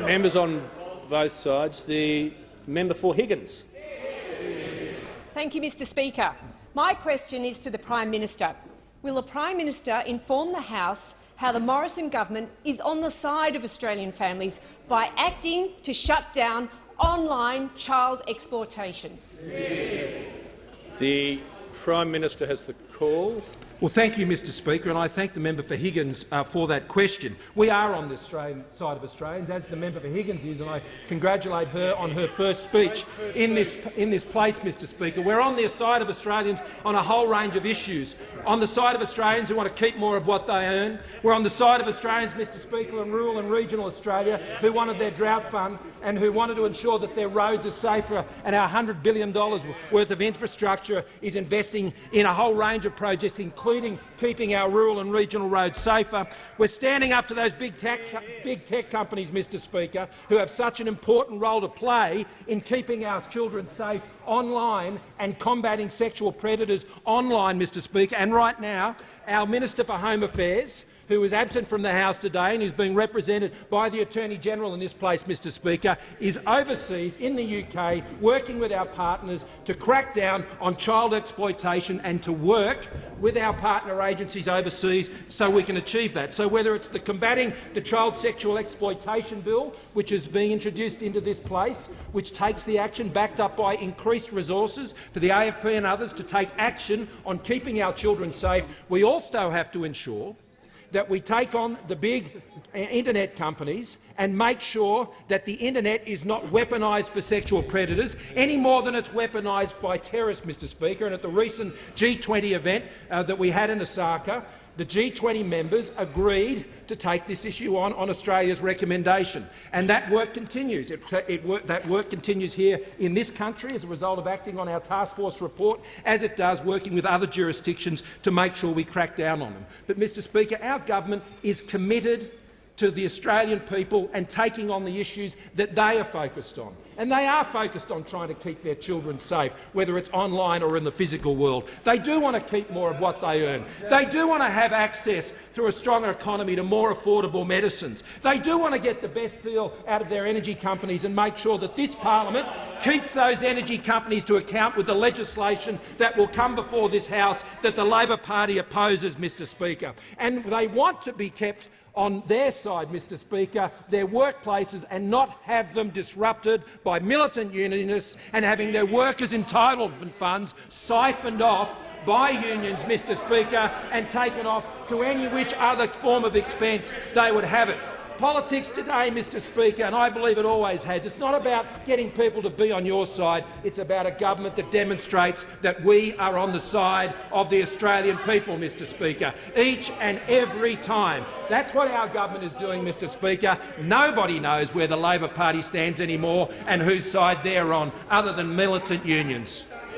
Members on both sides. The member for Higgins. Thank you, Mr Speaker. My question is to the Prime Minister. Will the Prime Minister inform the House how the Morrison government is on the side of Australian families by acting to shut down online child exploitation? The Prime Minister has the call. Well, thank you, Mr Speaker, and I thank the member for Higgins for that question. We are on the Australian side of Australians, as the member for Higgins is, and I congratulate her on her first speech in this place, Mr Speaker. We're on the side of Australians on a whole range of issues. On the side of Australians who want to keep more of what they earn. We're on the side of Australians, Mr Speaker, in rural and regional Australia who wanted their drought fund and who wanted to ensure that their roads are safer, and our $100 billion worth of infrastructure is investing in a whole range of projects, including keeping our rural and regional roads safer. We're standing up to those big tech companies, Mr Speaker, who have such an important role to play in keeping our children safe online and combating sexual predators online, Mr Speaker. And right now, our Minister for Home Affairs, who is absent from the House today and is being represented by the Attorney-General in this place, Mr Speaker, is overseas in the UK working with our partners to crack down on child exploitation and to work with our partner agencies overseas so we can achieve that. So whether it's the Combating the Child Sexual Exploitation Bill, which is being introduced into this place, which takes the action backed up by increased resources for the AFP and others to take action on keeping our children safe, we also have to ensure that we take on the big internet companies and make sure that the internet is not weaponised for sexual predators any more than it's weaponised by terrorists, Mr Speaker. And at the recent G20 event that we had in Osaka, the G20 members agreed to take this issue on Australia's recommendation, and that work continues. That work continues here in this country as a result of acting on our task force report, as it does working with other jurisdictions to make sure we crack down on them. But, Mr Speaker, our government is committed to the Australian people and taking on the issues that they are focused on. And they are focused on trying to keep their children safe, whether it's online or in the physical world. They do want to keep more of what they earn. They do want to have access through a stronger economy to more affordable medicines. They do want to get the best deal out of their energy companies and make sure that this parliament keeps those energy companies to account with the legislation that will come before this House that the Labor Party opposes, Mr Speaker. And they want to be kept on their side, Mr Speaker, their workplaces, and not have them disrupted by militant unionists and having their workers' entitlement funds siphoned off by unions, Mr Speaker, and taken off to any which other form of expense they would have it. Politics today, Mr Speaker, and I believe it always has, it's not about getting people to be on your side, it's about a government that demonstrates that we are on the side of the Australian people, Mr Speaker, each and every time. That's what our government is doing, Mr Speaker. Nobody knows where the Labor Party stands anymore and whose side they're on, other than militant unions.